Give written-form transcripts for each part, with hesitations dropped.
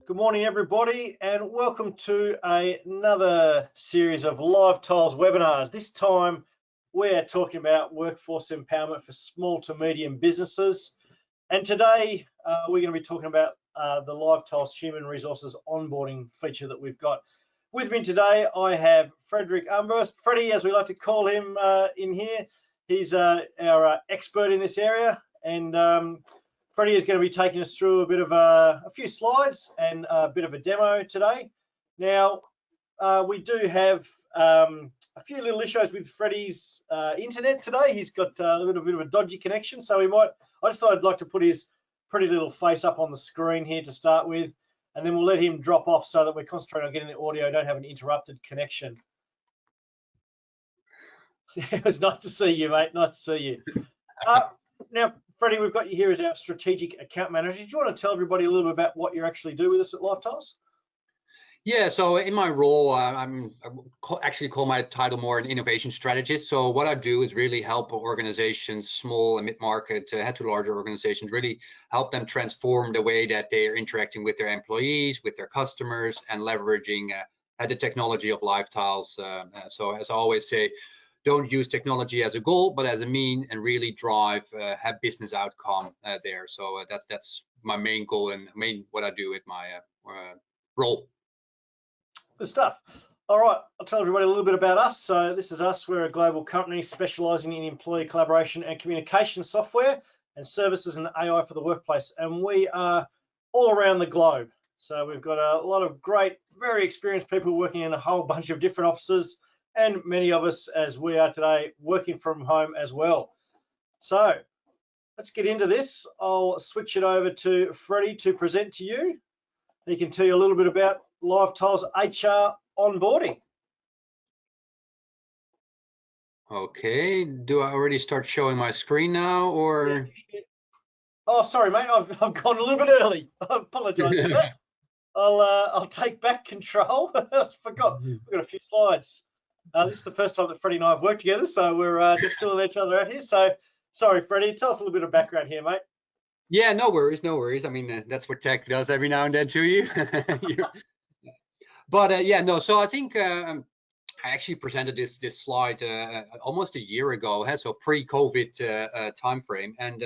Good morning, everybody, and welcome to another series of LiveTiles webinars. This time, we're talking about workforce empowerment for small to medium businesses. And today, we're going to be talking about the LiveTiles human resources onboarding feature that we've got. With me today, I have Freddie, as we like to call him in here. He's our expert in this area, and Freddie is going to be taking us through a bit of a few slides and a bit of a demo today. Now, we do have a few little issues with Freddie's internet today. He's got a little bit of a dodgy connection, so I just thought I'd like to put his pretty little face up on the screen here to start with, and then we'll let him drop off so that we're concentrating on getting the audio, don't have an interrupted connection. It was nice to see you, mate. Nice to see you. Now, Freddie, we've got you here as our strategic account manager. Do you want to tell everybody a little bit about what you actually do with us at LiveTiles? Yeah, so in my role, I actually call my title more an innovation strategist. So what I do is really help organizations, small and mid-market, head to larger organizations, really help them transform the way that they are interacting with their employees, with their customers, and leveraging the technology of LiveTiles. So as I always say, don't use technology as a goal, but as a mean, and really drive have business outcome there. So that's my main goal and what I do with my role. Good stuff. All right, I'll tell everybody a little bit about us. So this is us. We're a global company specializing in employee collaboration and communication software and services and AI for the workplace. And we are all around the globe. So we've got a lot of great, very experienced people working in a whole bunch of different offices, and many of us, as we are today, working from home as well. So let's get into this. I'll switch it over to Freddie to present to you. He can tell you a little bit about LiveTiles HR onboarding. Okay, do I already start showing my screen now, or? Yeah. Oh, sorry, mate, I've gone a little bit early. I apologise for that. I'll take back control. I forgot, we've got a few slides. This is the first time that Freddie and I have worked together, so we're just filling each other out here. So, sorry, Freddie, tell us a little bit of background here, mate. Yeah, no worries, no worries. I mean, that's what tech does every now and then to you. But yeah, no. So I think I actually presented this slide almost a year ago, so pre-COVID time frame, and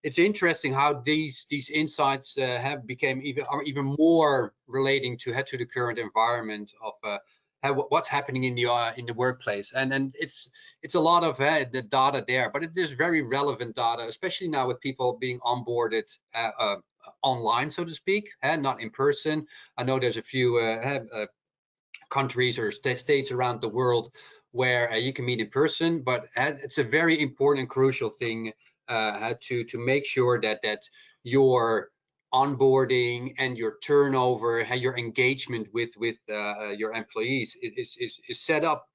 it's interesting how these insights have become even more relating to the current environment of what's happening in the workplace, and it's a lot of the data there, but there's very relevant data, especially now with people being onboarded online, so to speak, and not in person. I know there's a few countries or states around the world where you can meet in person, but it's a very important and crucial thing to make sure that your onboarding and your turnover, your engagement with your employees is set up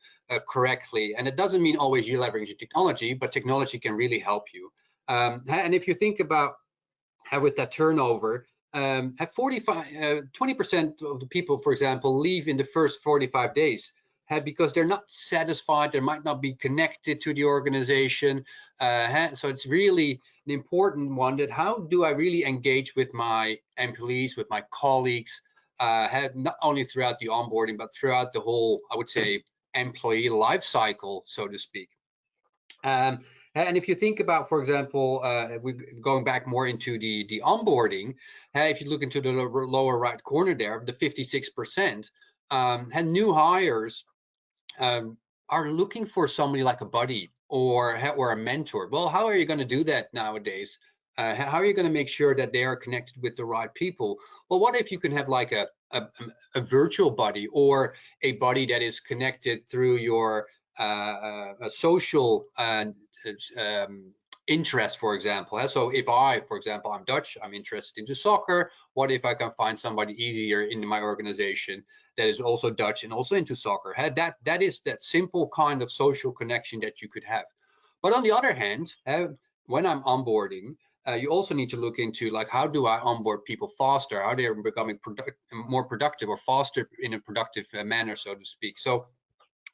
correctly. And it doesn't mean always you leverage technology, but technology can really help you. And if you think about with that turnover, at 20% of the people, for example, leave in the first 45 days because they're not satisfied, they might not be connected to the organization. So it's really an important one, that how do I really engage with my employees, with my colleagues, not only throughout the onboarding, but throughout the whole, I would say, employee life cycle, so to speak. And if you think about, for example, we're going back more into the onboarding, if you look into the lower right corner there, the 56%, and new hires are looking for somebody like a buddy or a mentor. Well, how are you going to do that nowadays? How are you going to make sure that they are connected with the right people? Well, what if you can have like a virtual buddy, or a buddy that is connected through your a social interest, for example. So if for example, I'm Dutch, I'm interested into soccer. What if I can find somebody easier in my organization that is also Dutch and also into soccer? That is that simple kind of social connection that you could have. But on the other hand, when I'm onboarding, you also need to look into, like, how do I onboard people faster? How they are becoming more productive, or faster in a productive manner, so to speak. So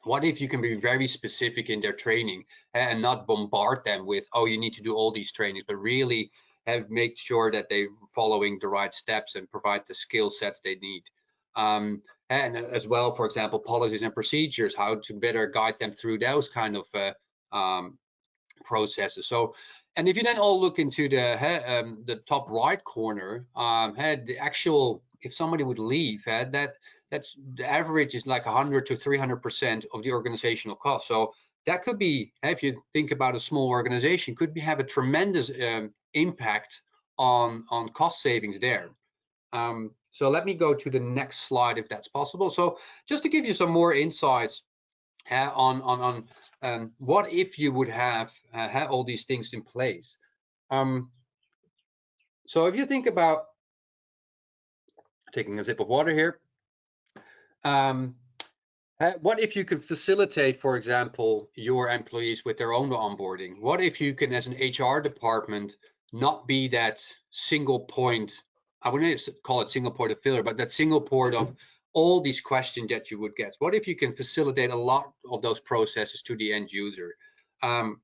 what if you can be very specific in their training and not bombard them with, oh, you need to do all these trainings, but really have make sure that they're following the right steps and provide the skill sets they need. And as well, for example, policies and procedures, how to better guide them through those kind of processes. So, and if you then all look into the top right corner, the actual, if somebody would leave, that's the average is like 100 to 300% of the organizational cost. So that could be, if you think about a small organization, could have a tremendous impact on cost savings there. So let me go to the next slide if that's possible. So just to give you some more insights on what if you would have all these things in place. So if you think about taking a sip of water here, what if you could facilitate, for example, your employees with their own onboarding? What if you can, as an HR department, not be that single point, I wouldn't call it single point of failure, but that single point of all these questions that you would get? What if you can facilitate a lot of those processes to the end user? And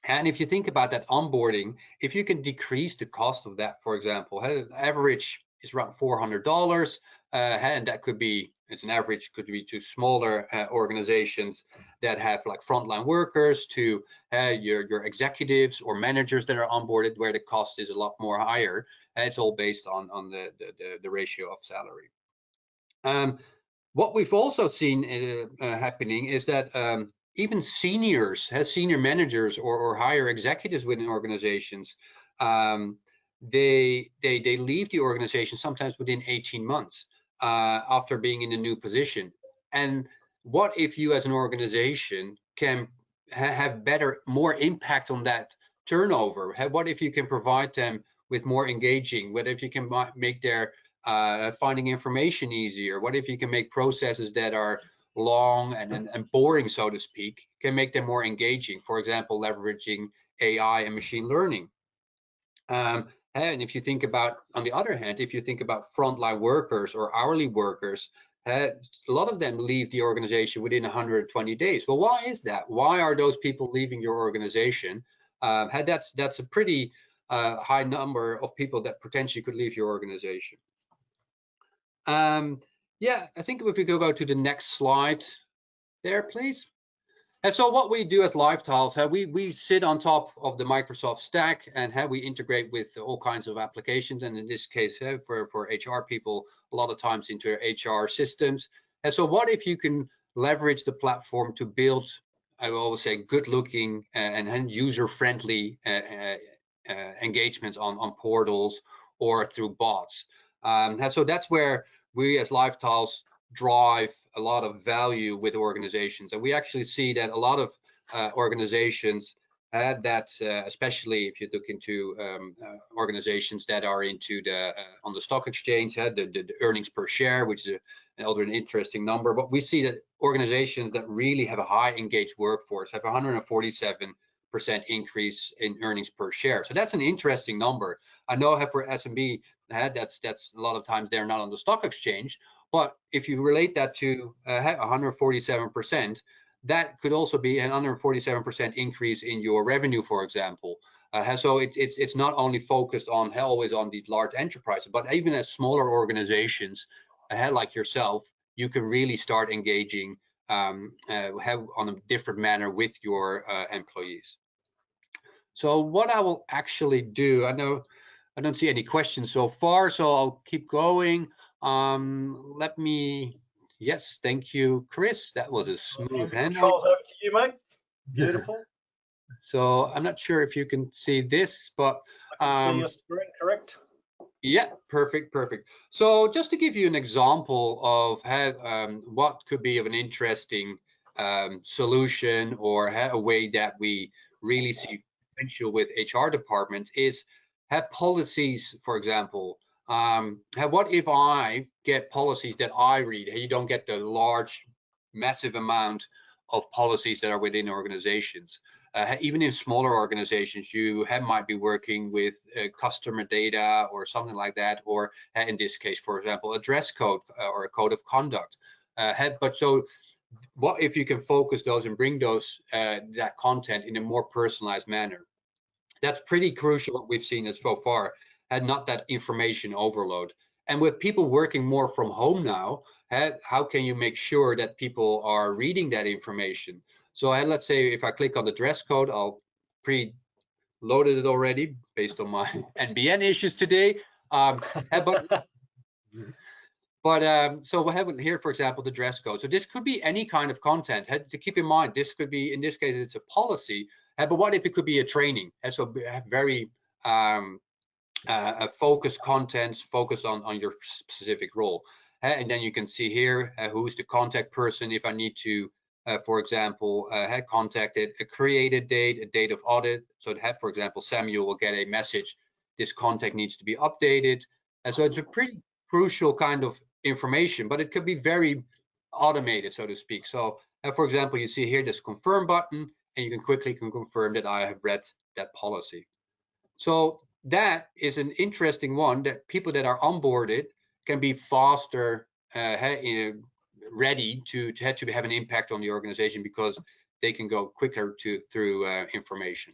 if you think about that onboarding, if you can decrease the cost of that, for example, average is around $400, and that could be, it's an average, could be to smaller organizations that have like frontline workers, to your executives or managers that are onboarded, where the cost is a lot more higher. It's all based on the ratio of salary. What we've also seen happening is that even seniors, senior managers or higher executives within organizations, they leave the organization sometimes within 18 months after being in a new position. And what if you as an organization can have more impact on that turnover? What if you can provide them with more engaging? What if you can make their finding information easier? What if you can make processes that are long and boring, so to speak, can make them more engaging? For example, leveraging AI and machine learning. And if you think about, on the other hand, if you think about frontline workers or hourly workers, a lot of them leave the organization within 120 days. Well, why is that? Why are those people leaving your organization? That's a pretty high number of people that potentially could leave your organization. Yeah, I think if we could go to the next slide there, please. And so what we do at LiveTiles, we sit on top of the Microsoft stack, and how we integrate with all kinds of applications. And in this case, for HR people, a lot of times into HR systems. And so what if you can leverage the platform to build, I will always say, good-looking and user-friendly engagements on portals or through bots. And so that's where we as LiveTiles drive a lot of value with organizations. And we actually see that a lot of organizations that, especially if you look into organizations that are into the on the stock exchange, the earnings per share, which is an interesting number. But we see that organizations that really have a high engaged workforce have 147% increase in earnings per share. So that's an interesting number. I know for SMB, that's a lot of times they're not on the stock exchange. But if you relate that to 147%, that could also be an 147% increase in your revenue, for example. So it's not only focused on always on the large enterprises, but even as smaller organizations like yourself, you can really start engaging on a different manner with your employees. So what I will actually do, I know I don't see any questions so far, so I'll keep going. Let me, yes, thank you, Chris. That was a smooth handoff. Controls over to you, mate. Beautiful. So I'm not sure if you can see this, but I can see your screen, correct? Yeah, perfect. So just to give you an example of how what could be of an interesting solution, or a way that we really see potential with HR departments, is have policies, for example. What if I get policies that I read? You don't get the large, massive amount of policies that are within organizations. Even in smaller organizations, you might be working with customer data or something like that, or in this case, for example, a dress code or a code of conduct. But so what if you can focus those and bring those that content in a more personalized manner? That's pretty crucial what we've seen as so far, and not that information overload. And with people working more from home now, how can you make sure that people are reading that information? So let's say if I click on the dress code, I'll pre-loaded it already based on my NBN issues today. But so we have here, for example, the dress code. So this could be any kind of content. To keep in mind, this could be, in this case, it's a policy. But what if it could be a training? So very focused contents, focused on your specific role. And then you can see here who's the contact person if I need to, for example, contact it, create a date of audit. So that, for example, Samuel will get a message, this contact needs to be updated. And so it's a pretty crucial kind of information, but it could be very automated, so to speak. So for example, you see here this confirm button, and you can quickly confirm that I have read that policy. So that is an interesting one, that people that are onboarded can be faster ready to have an impact on the organization, because they can go quicker through information.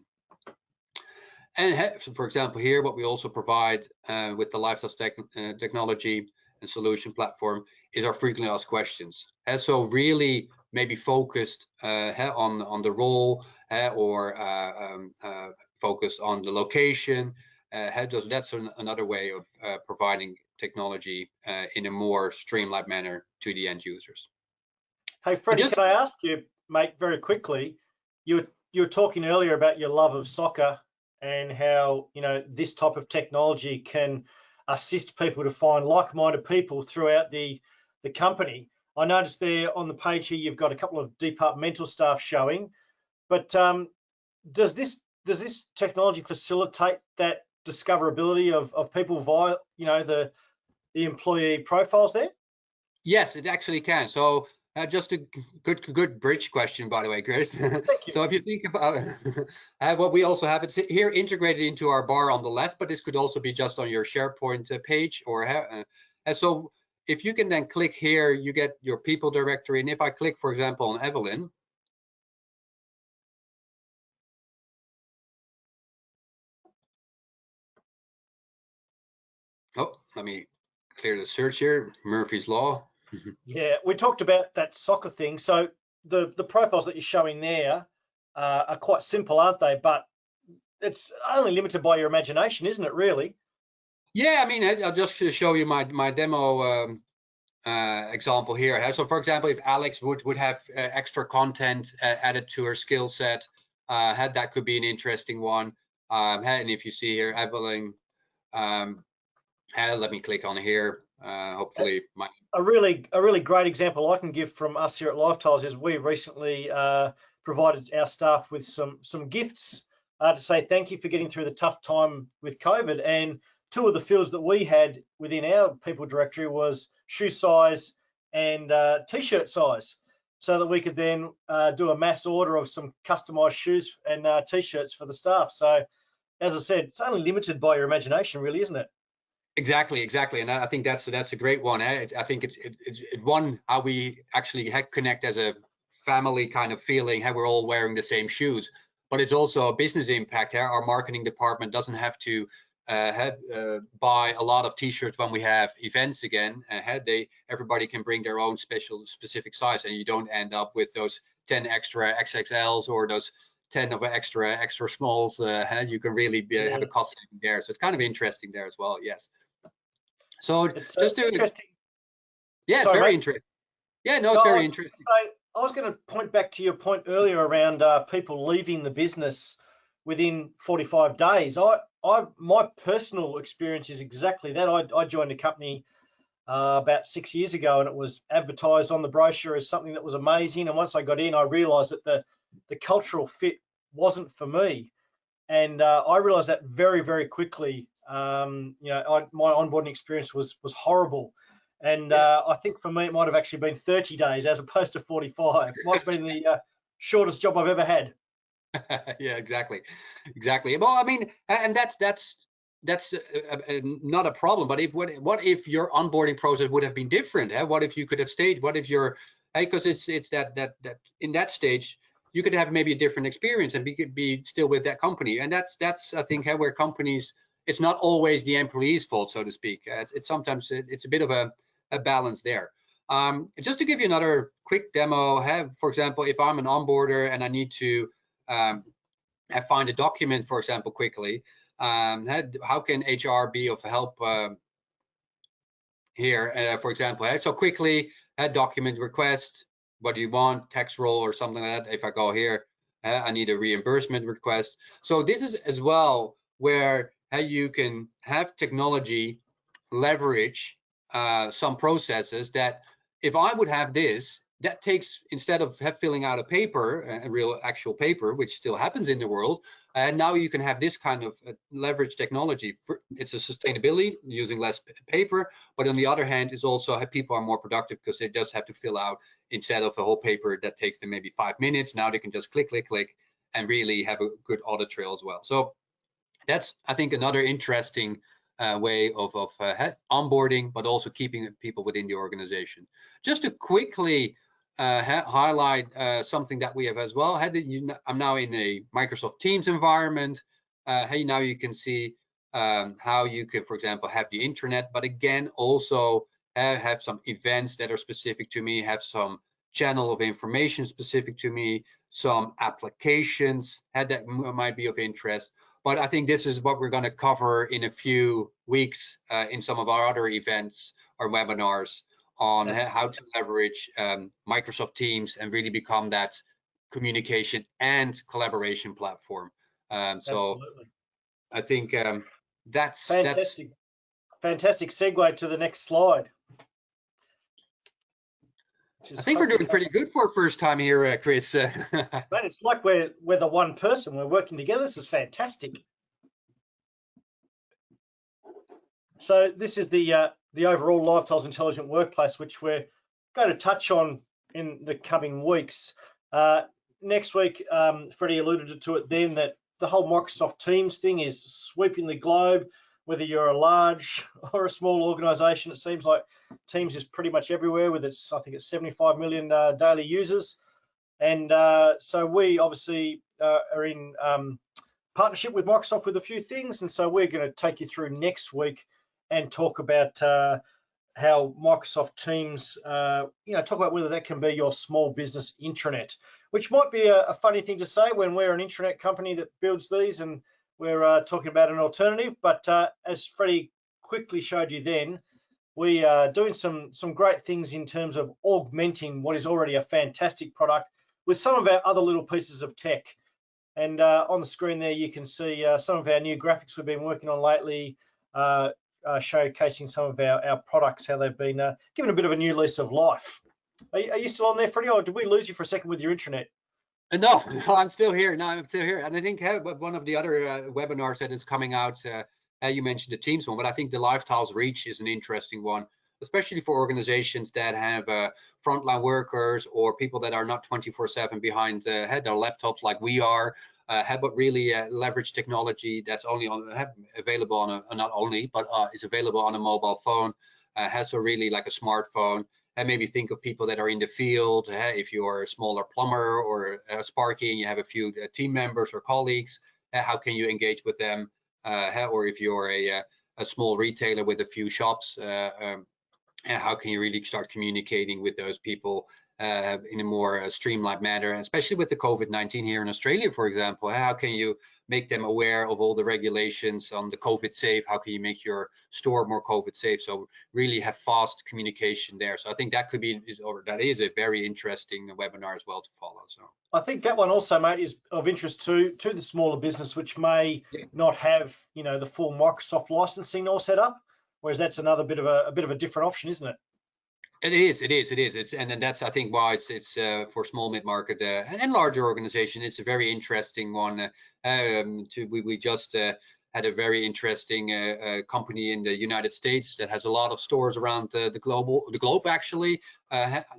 And so for example, here what we also provide with the LiveTiles technology and solution platform is our frequently asked questions. So really maybe focused on the role or focused on the location. That's another way of providing technology in a more streamlined manner to the end users. Hey, Freddie, can I ask you, mate, very quickly, you were talking earlier about your love of soccer and how, you know, this type of technology can assist people to find like-minded people throughout the company. I noticed there on the page here you've got a couple of departmental staff showing, but does this technology facilitate that discoverability of people via, you know, the employee profiles there? Yes, it actually can. So just a good bridge question, by the way, Chris. Thank you. So if you think about what we also have, it's here integrated into our bar on the left, but this could also be just on your SharePoint page. And so if you can then click here, you get your people directory. And if I click, for example, on Evelyn, oh, let me clear the search here, Murphy's Law. Yeah, we talked about that soccer thing. So the profiles that you're showing there are quite simple, aren't they? But it's only limited by your imagination, isn't it, really? Yeah, I mean, I'll just show you my demo example here. So for example, if Alex would have extra content added to her skill set, that could be an interesting one. And if you see here, Evelyn, let me click on here. Hopefully, a really great example I can give from us here at LiveTiles is we recently provided our staff with some gifts to say thank you for getting through the tough time with COVID. And two of the fields that we had within our people directory was shoe size and t-shirt size, so that we could then do a mass order of some customized shoes and t-shirts for the staff. So as I said, it's only limited by your imagination, really, isn't it? Exactly, and I think that's a great one. I think it's one, how we actually connect as a family kind of feeling, how we're all wearing the same shoes, but it's also a business impact. Our marketing department doesn't have to buy a lot of t-shirts when we have events again. Everybody can bring their own specific size, and you don't end up with those 10 extra XXLs or those 10 of extra smalls. You can really have a cost saving there. So it's kind of interesting there as well. Yes. So it's just interesting. Yeah, Sorry, it's very mate. interesting. Yeah, no, it's very interesting. I was going to point back to your point earlier around people leaving the business within 45 days. My personal experience is exactly that. I joined a company about 6 years ago, and it was advertised on the brochure as something that was amazing. And once I got in, I realized that the cultural fit wasn't for me. And I realized that very, very quickly. You know, my onboarding experience was horrible. And I think for me, it might have actually been 30 days as opposed to 45. Might have been the shortest job I've ever had. Yeah, exactly. Well, I mean, and that's not a problem. But what if your onboarding process would have been different? What if you could have stayed? What if you're, because it's that in that stage, you could have maybe a different experience and be still with that company. And that's I think where companies, it's not always the employee's fault, so to speak. It's sometimes it's a bit of a balance there. Just to give you another quick demo, for example, if I'm an onboarder and I need to find a document, for example, quickly, how can HR be of help here? For example, so quickly, document request, what do you want, text role or something like that. If I go here, I need a reimbursement request. So this is as well where you can have technology leverage some processes that if I would have this, that takes, instead of filling out a paper, a real actual paper, which still happens in the world, and now you can have this kind of leverage technology. It's a sustainability, using less paper, but on the other hand, it's also people are more productive because they just have to fill out, instead of a whole paper that takes them maybe 5 minutes, now they can just click, click, click, and really have a good audit trail as well. So that's, I think, another interesting way of onboarding, but also keeping people within the organization. Just to quickly highlight something that we have as well. I'm now in a Microsoft Teams environment. Now you can see how you can, for example, have the intranet, but again, also have some events that are specific to me, have some channel of information specific to me, some applications that might be of interest. But I think this is what we're going to cover in a few weeks in some of our other events or webinars on how to leverage Microsoft Teams and really become that communication and collaboration platform. So I think that's fantastic. Fantastic segue to the next slide. I think we're doing pretty good for our first time here, Chris. Man, it's like we're the one person. We're working together. This is fantastic. So this is the overall LiveTiles Intelligent Workplace, which we're going to touch on in the coming weeks. Next week, Freddie alluded to it then, that the whole Microsoft Teams thing is sweeping the globe. Whether you're a large or a small organization, it seems like Teams is pretty much everywhere with its, I think it's 75 million daily users. And so we obviously are in partnership with Microsoft with a few things. And so we're going to take you through next week and talk about how Microsoft Teams, talk about whether that can be your small business intranet, which might be a funny thing to say when we're an intranet company that builds these and we're talking about an alternative. But as Freddie quickly showed you then, we are doing some great things in terms of augmenting what is already a fantastic product with some of our other little pieces of tech. And on the screen there, you can see some of our new graphics we've been working on lately, showcasing some of our products, how they've been given a bit of a new lease of life. Are you still on there, Freddie, or did we lose you for a second with your intranet? No, I'm still here. No, I'm still here. And I think one of the other webinars that is coming out, you mentioned the Teams one, but I think the LiveTiles Reach is an interesting one, especially for organizations that have frontline workers or people that are not 24/7 behind their laptops like we are, but really leverage technology that's only available on not only, but is available on a mobile phone, has a really like a smartphone. And maybe think of people that are in the field. If you are a smaller plumber or a Sparky and you have a few team members or colleagues, how can you engage with them? Or if you're a small retailer with a few shops, how can you really start communicating with those people in a more streamlined manner, especially with the COVID-19 here in Australia, for example? How can you make them aware of all the regulations on the COVID safe? How can you make your store more COVID safe? So really have fast communication there. So I think that that is a very interesting webinar as well to follow. So I think that one also, mate, is of interest to the smaller business, which may not have, the full Microsoft licensing all set up. Whereas that's another bit of a different option, isn't it? It is. And that's, I think, why it's for small mid-market and larger organization. It's a very interesting one. We just had a very interesting company in the United States that has a lot of stores around the globe. Actually,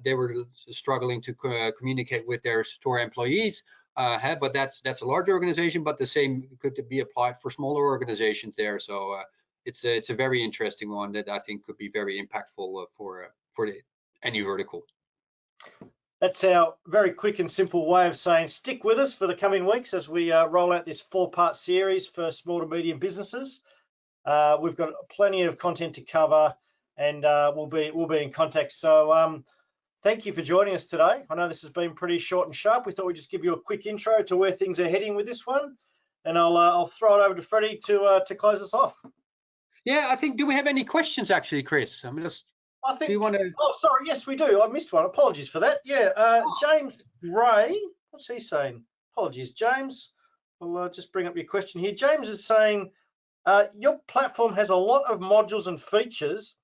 they were struggling to communicate with their store employees. But that's a large organization. But the same could be applied for smaller organizations there. So it's a very interesting one that I think could be very impactful for any vertical. That's our very quick and simple way of saying stick with us for the coming weeks as we roll out this 4-part series for small to medium businesses. We've got plenty of content to cover, and we'll be in contact. So thank you for joining us today. I know this has been pretty short and sharp. We thought we'd just give you a quick intro to where things are heading with this one, and I'll throw it over to Freddie to close us off. Yeah, I think, do we have any questions actually, Chris? I mean, do you want to? Oh, sorry, yes, we do. I missed one. Apologies for that. Yeah, James Gray, what's he saying? Apologies, James. I'll just bring up your question here. James is saying, your platform has a lot of modules and features.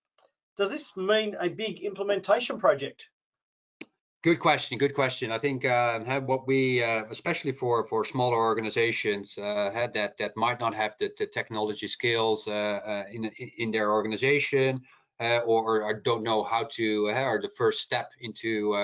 Does this mean a big implementation project? Good question. Good question. I think what we, especially for smaller organizations, had that might not have the technology skills in their organization, or don't know how to, or the first step into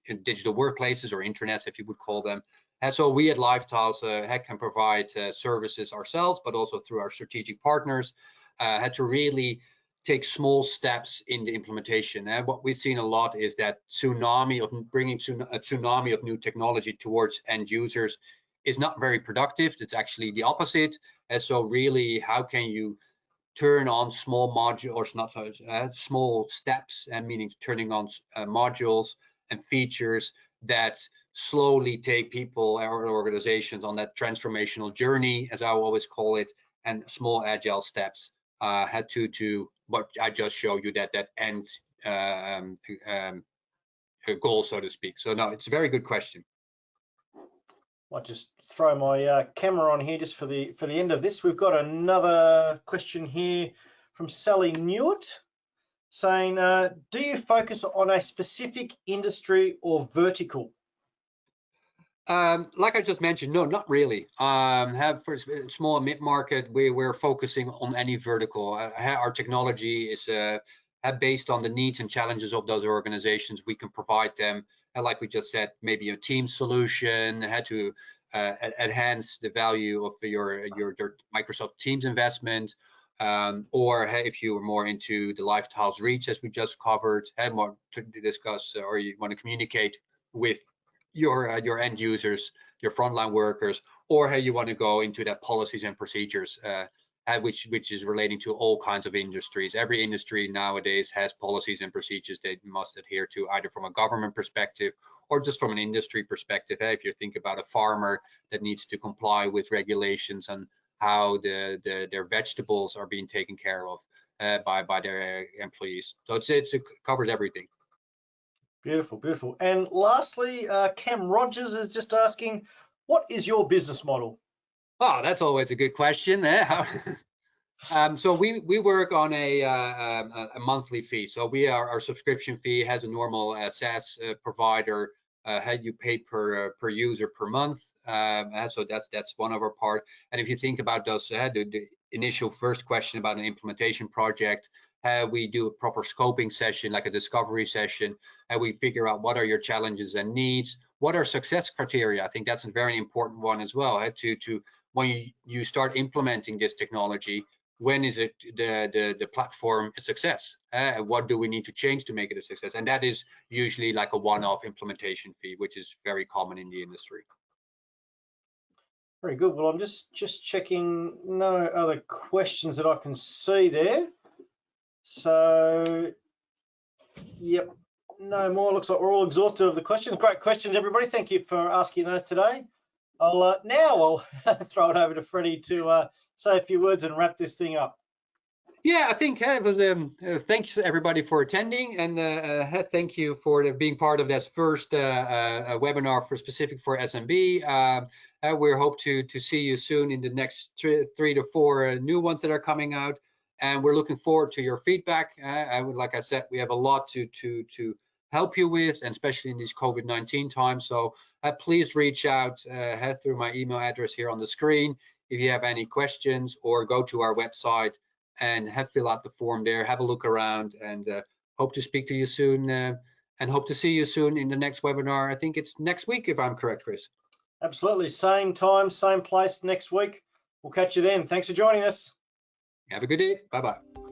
in digital workplaces or intranets, if you would call them. And so we at LiveTiles can provide services ourselves, but also through our strategic partners, had to really take small steps in the implementation. And what we've seen a lot is that bringing a tsunami of new technology towards end users is not very productive. It's actually the opposite. And so really, how can you turn on small modules, not small steps, and meaning turning on modules and features that slowly take people or organizations on that transformational journey, as I always call it, and small agile steps had to what I just showed you, that end goal, so to speak. So no, it's a very good question. I'll just throw my camera on here just for the end of this. We've got another question here from Sally Newitt saying, do you focus on a specific industry or vertical? Like I just mentioned, no, not really. For small and mid-market, we're focusing on any vertical. Our technology is based on the needs and challenges of those organizations. We can provide them, like we just said, maybe a team solution, how to enhance the value of your Microsoft Teams investment, or if you are more into the LiveTiles reach, as we just covered, and more to discuss, or you want to communicate with your end users, your frontline workers, or how you want to go into that policies and procedures, which is relating to all kinds of industries. Every industry nowadays has policies and procedures they must adhere to, either from a government perspective or just from an industry perspective. If you think about a farmer that needs to comply with regulations on how their vegetables are being taken care of by their employees. So it covers everything. Beautiful, beautiful. And lastly, Cam Rogers is just asking, what is your business model? Oh, that's always a good question. So we work on a monthly fee. So our subscription fee has a normal SaaS provider. How you pay per user per month. So that's one of our part. And if you think about those, the initial first question about an implementation project, we do a proper scoping session, like a discovery session, and we figure out what are your challenges and needs, what are success criteria. I think that's a very important one as well. To when you start implementing this technology, when is it the platform a success? What do we need to change to make it a success? And that is usually like a one-off implementation fee, which is very common in the industry. Very good. Well, I'm just checking, no other questions that I can see there. So, yep, no more. Looks like we're all exhausted of the questions. Great questions, everybody. Thank you for asking those today. I'll throw it over to Freddie to say a few words and wrap this thing up. Yeah, I think it was, thanks everybody for attending, and thank you for being part of this first webinar specific for SMB. We hope to see you soon in the next 3 to 4 new ones that are coming out, and we're looking forward to your feedback. Like I said, we have a lot to help you with, and especially in these COVID-19 times. So please reach out through my email address here on the screen if you have any questions, or go to our website and fill out the form there, have a look around, and hope to speak to you soon, and hope to see you soon in the next webinar. I think it's next week, if I'm correct, Chris. Absolutely. Same time, same place next week. We'll catch you then. Thanks for joining us. Have a good day. Bye-bye.